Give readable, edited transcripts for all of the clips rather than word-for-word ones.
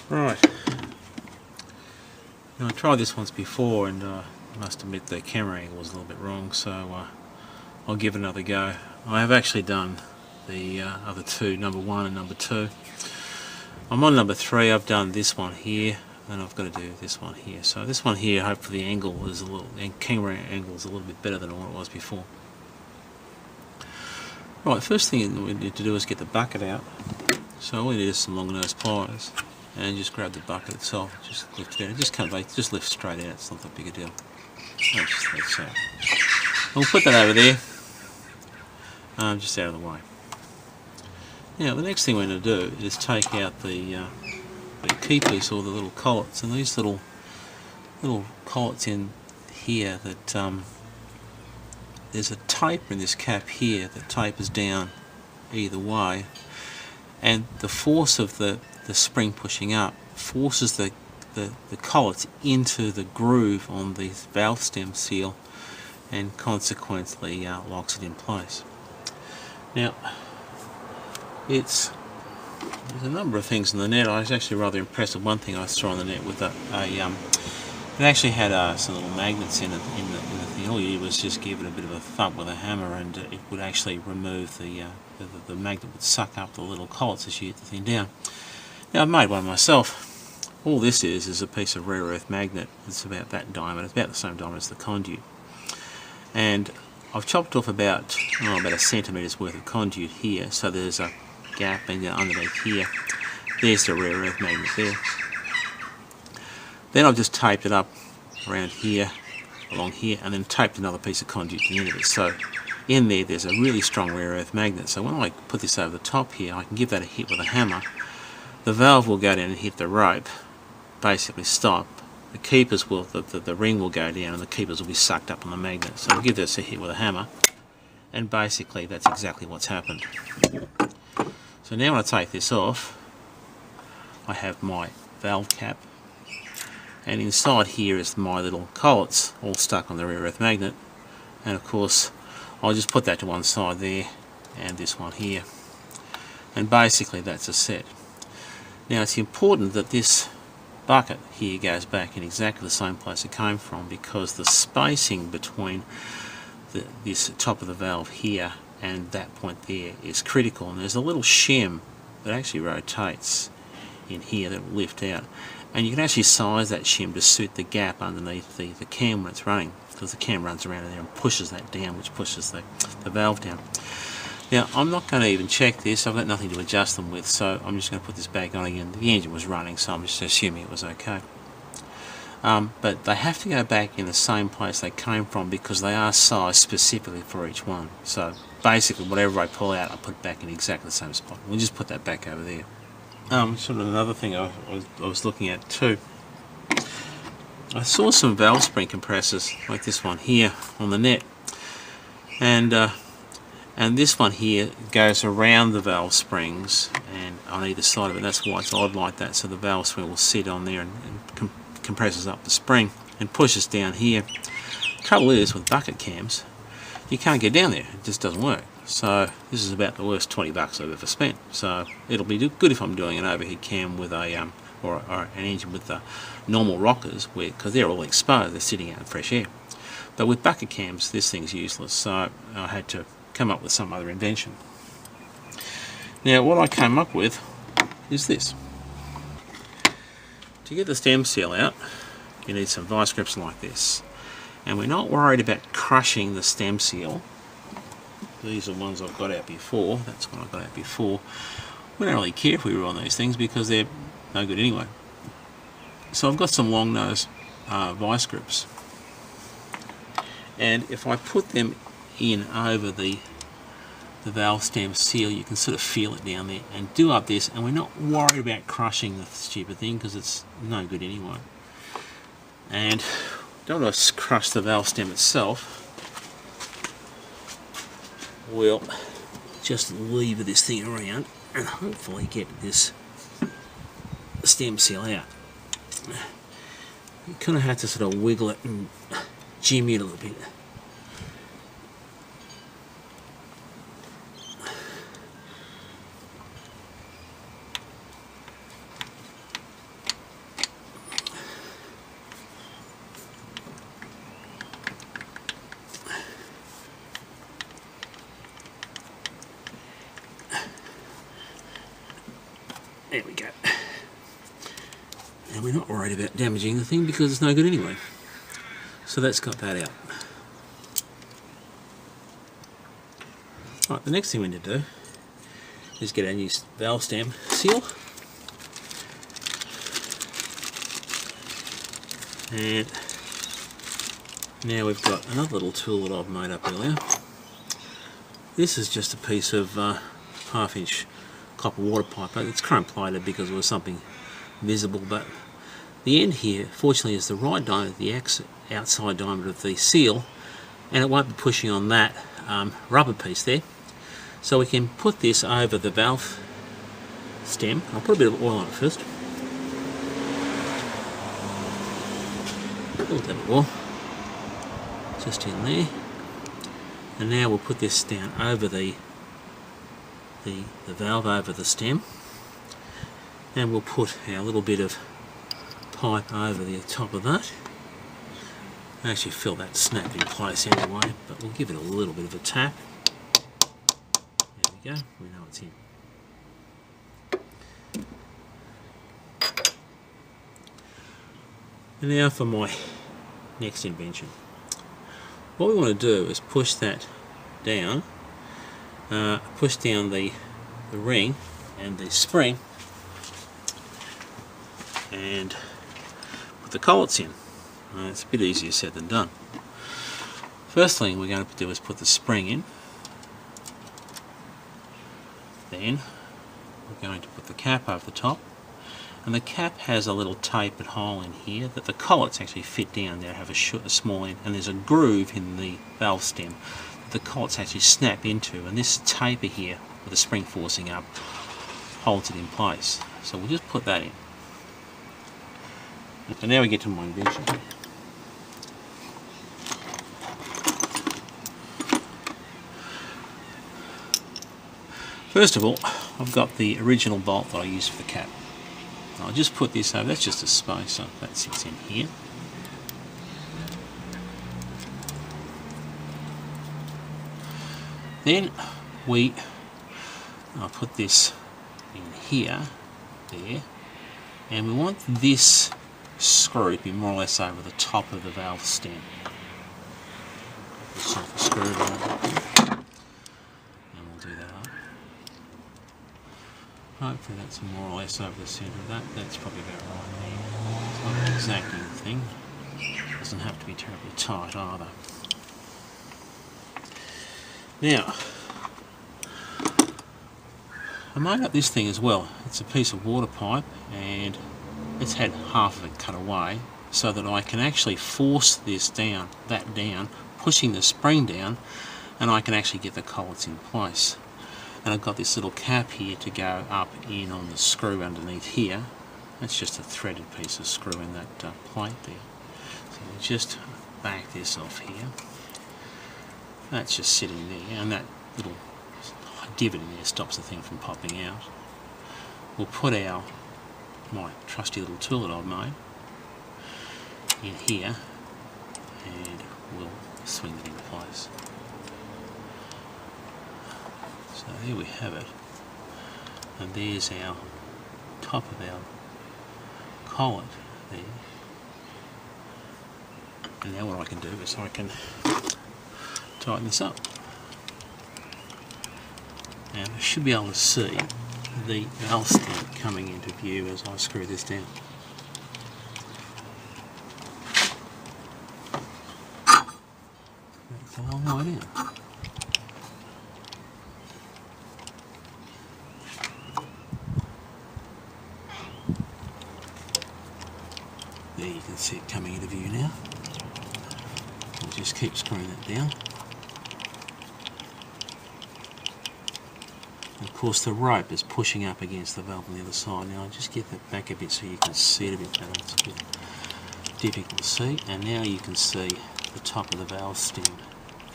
Right, now I tried this once before and I must admit the camera angle was a little bit wrong, so I'll give it another go. I have actually done the other two, number 1 and number 2. I'm on number 3. I've done this one here and I've got to do this one here. So this one here, hopefully the angle is camera angle is a little bit better than what it was before. Right, first thing we need to do is get the bucket out. So all you need is some long nose pliers and just grab the bucket itself, just lift it out, just lift straight out, it's not that big a deal. That's out. We'll put that over there, just out of the way. Now the next thing we're going to do is take out the key piece, or the little collets, and these little collets in here that there's a taper in this cap here that tapers down either way, and the force of the spring pushing up forces the collets into the groove on the valve stem seal and consequently locks it in place. Now there's a number of things in the net. I was actually rather impressed with one thing I saw on the net with it actually had some little magnets in it in the thing. All you did was just give it a bit of a thump with a hammer and it would actually remove the magnet would suck up the little collets as you get the thing down. Now I've made one myself. All this is a piece of rare earth magnet. It's about that diameter. It's about the same diameter as the conduit. And I've chopped off about a centimetre's worth of conduit here, so there's a gap, and underneath here there's the rare earth magnet there. Then I've just taped it up around here, along here, and then taped another piece of conduit to the end of it. So in there's a really strong rare earth magnet. So when I put this over the top here, I can give that a hit with a hammer. The valve will go down and hit the rope, basically stop. The keepers will, the ring will go down and the keepers will be sucked up on the magnet. So I'll give this a hit with a hammer, and basically that's exactly what's happened. So now when I take this off, I have my valve cap, and inside here is my little collets all stuck on the rare earth magnet, and of course I'll just put that to one side there and this one here, and basically that's a set. Now it's important that this bucket here goes back in exactly the same place it came from, because the spacing between this top of the valve here and that point there is critical, and there's a little shim that actually rotates in here that will lift out, and you can actually size that shim to suit the gap underneath the cam when it's running, because the cam runs around in there and pushes that down, which pushes the valve down. Now I'm not going to even check this, I've got nothing to adjust them with, so I'm just going to put this back on again. The engine was running, so I'm just assuming it was okay. But they have to go back in the same place they came from, because they are sized specifically for each one. So basically whatever I pull out, I put back in exactly the same spot. We'll just put that back over there. Sort of another thing I was looking at too. I saw some valve spring compressors like this one here on the net, and this one here goes around the valve springs and on either side of it. That's why it's odd like that, so the valve spring will sit on there and compresses up the spring and pushes down here. The trouble is with bucket cams, you can't get down there, it just doesn't work. So this is about the worst 20 bucks I've ever spent. So it'll be good if I'm doing an overhead cam with a or an engine with the normal rockers, because they're all exposed, they're sitting out in fresh air. But with bucket cams, this thing's useless, so I had to come up with some other invention. Now what I came up with is this. To get the stem seal out, you need some vice grips like this, and we're not worried about crushing the stem seal. These are ones I've got out before. That's what I got out before. We don't really care if we run these things because they're no good anyway. So I've got some long nose vice grips, and if I put them in over the valve stem seal, you can sort of feel it down there, and do up this, and we're not worried about crushing the stupid thing because it's no good anyway. And don't want to crush the valve stem itself. We'll just lever this thing around and hopefully get this stem seal out. You kind of have to sort of wiggle it and jimmy it a little bit. And we're not worried about damaging the thing because it's no good anyway. So that's got that out. Right, the next thing we need to do is get our new valve stem seal. And now we've got another little tool that I've made up earlier. This is just a piece of half-inch copper water pipe. It's chrome plated because it was something visible, but the end here fortunately is the right diameter, the outside diameter of the seal, and it won't be pushing on that rubber piece there. So we can put this over the valve stem. I'll put a bit of oil on it first. A little bit of oil just in there, and now we'll put this down over the valve over the stem, and we'll put our little bit of pipe over the top of that. I actually feel that snapped in place anyway, but we'll give it a little bit of a tap. There we go, we know it's in. And now for my next invention. What we want to do is push that down, push down the ring and the spring, and put the collets in. It's a bit easier said than done. First thing we're going to do is put the spring in. Then we're going to put the cap over the top, and the cap has a little tapered hole in here that the collets actually fit down there, have a small end, and there's a groove in the valve stem that the collets actually snap into, and this taper here with the spring forcing up holds it in place. So we'll just put that in. So now we get to my invention. First of all, I've got the original bolt that I used for the cap. I'll just put this over, that's just a spacer, that sits in here. Then I'll put this in here, there, and we want this screw to be more or less over the top of the valve stem. Put the screw and we'll do that up. Hopefully that's more or less over the centre of that. That's probably about right there. It's not an exacting thing. Doesn't have to be terribly tight either. Now, I made up this thing as well. It's a piece of water pipe, and it's had half of it cut away so that I can actually force this down, pushing the spring down, and I can actually get the collets in place. And I've got this little cap here to go up in on the screw underneath here. That's just a threaded piece of screw in that plate there. So we'll just back this off here. That's just sitting there, and that little divot in there stops the thing from popping out. We'll put my trusty little tool that I've made in here, and we'll swing it into place. So there we have it, and there's our top of our collet there. And now what I can do is I can tighten this up. Now I should be able to see the valve stem coming into view as I screw this down. That's the whole way down. There you can see it coming into view now. We'll just keep screwing that down. And of course the rope is pushing up against the valve on the other side. Now I'll just get that back a bit so you can see it a bit better. It's a bit difficult to see. And now you can see the top of the valve stem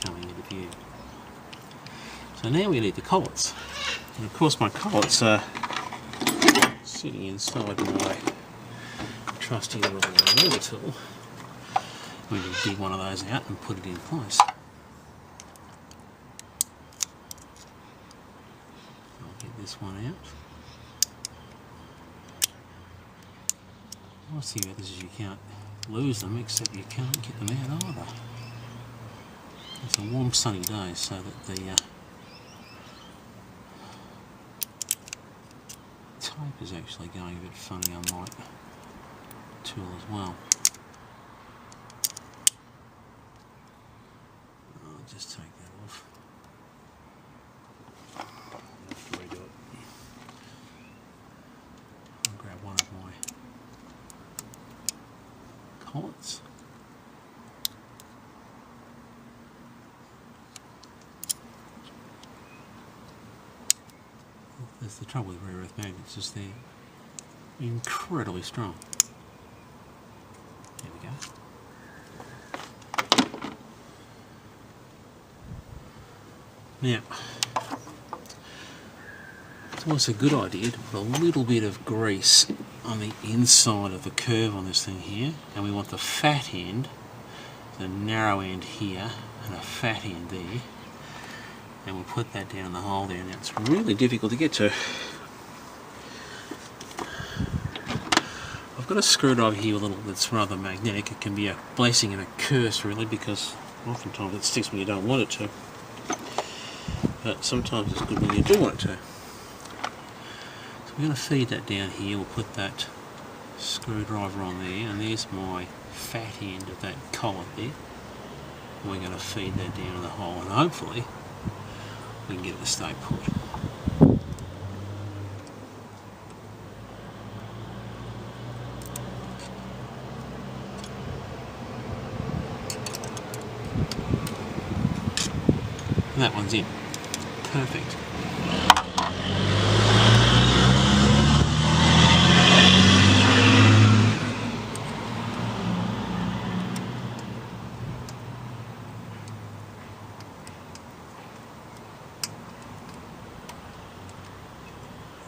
coming into view. So now we need the collets. And of course my collets are sitting inside my trusty little lever tool. We need to dig one of those out and put it in place. I'll get this one out. nice thing about this is you can't lose them, except you can't get them out either. It's a warm sunny day, so that the tape is actually going a bit funny on my tool as well. I'll just take that off. I'll have to redo it. I'll grab one of my collets. That's the trouble with rare earth magnets, is they're incredibly strong. There we go. Now, it's always a good idea to put a little bit of grease on the inside of the curve on this thing here, and we want the fat end, the narrow end here, and a fat end there. And we'll put that down in the hole there. Now it's really difficult to get to. I've got a screwdriver here that's rather magnetic. It can be a blessing and a curse really, because oftentimes it sticks when you don't want it to. But sometimes it's good when you do want it to. So we're going to feed that down here. We'll put that screwdriver on there, and there's my fat end of that collet there. And we're going to feed that down in the hole, and hopefully we can get it to stay put. And that one's in. Perfect.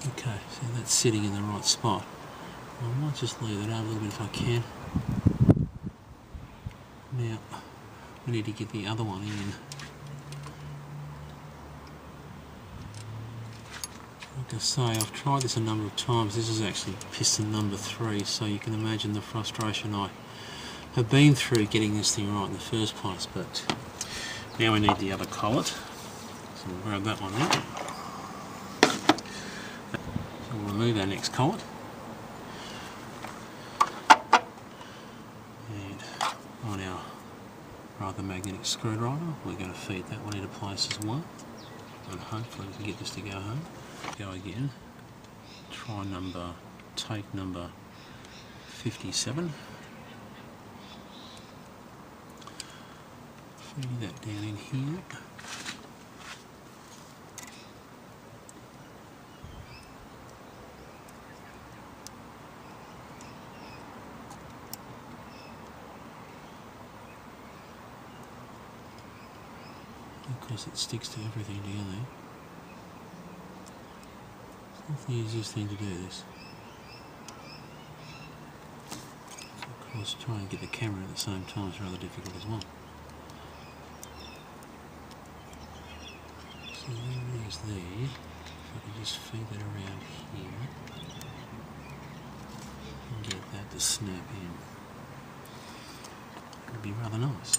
Okay, so that's sitting in the right spot. I might just leave it out a little bit if I can. Now, we need to get the other one in. Like I say, I've tried this a number of times. This is actually piston number 3, so you can imagine the frustration I have been through getting this thing right in the first place. But now we need the other collet, so we'll grab that one out. We'll remove our next collet, and on our rather magnetic screwdriver we're going to feed that one into place as well, and hopefully we can get this to go home. Go again, try take number 57, feed that down in here. Because it sticks to everything together. It's not the easiest thing to do this. Of course, trying to get the camera at the same time is rather difficult as well. So there is there. If I can just feed that around here and get that to snap in, it would be rather nice.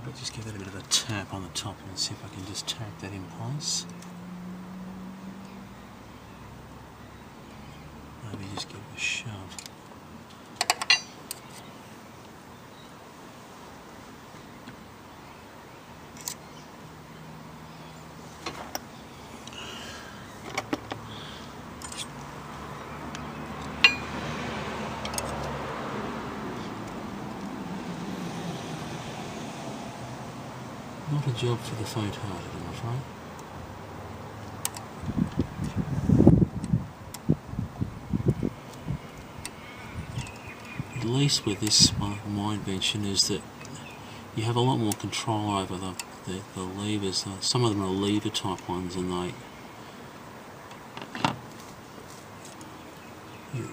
I'll just give that a bit of a tap on the top and see if I can just tap that in place. Maybe just give it a shove. Not a job for the faint-hearted, I'm afraid. At least with this my invention is that you have a lot more control over the levers. Some of them are lever type ones, and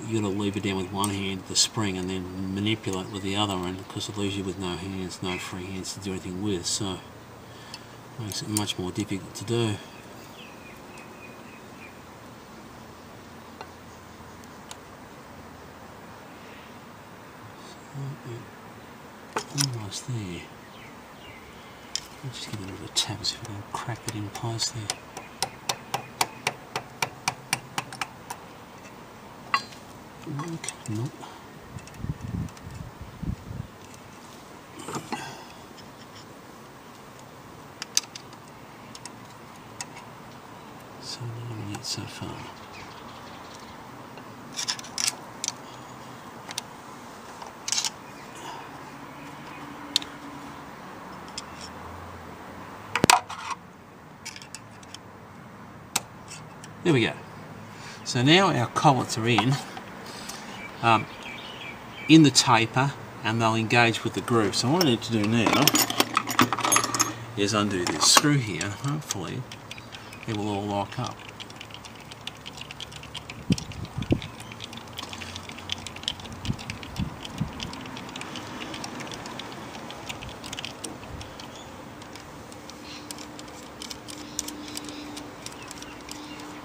you got to lever down with one hand the spring and then manipulate with the other, and because it leaves you with no hands, no free hands to do anything with, so it makes it much more difficult to do. almost there. I'll just give it a little tap, see if I can crack it in place there. Okay, nope. So not yet so far. There we go. So now our collets are in the taper, and they'll engage with the groove. So what I need to do now is undo this screw here. Hopefully it will all lock up.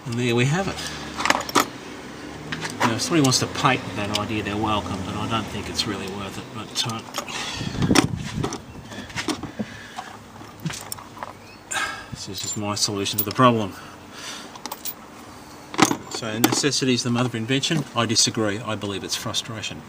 And there we have it. Now, if somebody wants to patent that idea, they're welcome, but I don't think it's really worth it. But this is just my solution to the problem. So necessity is the mother of invention. I disagree. I believe it's frustration.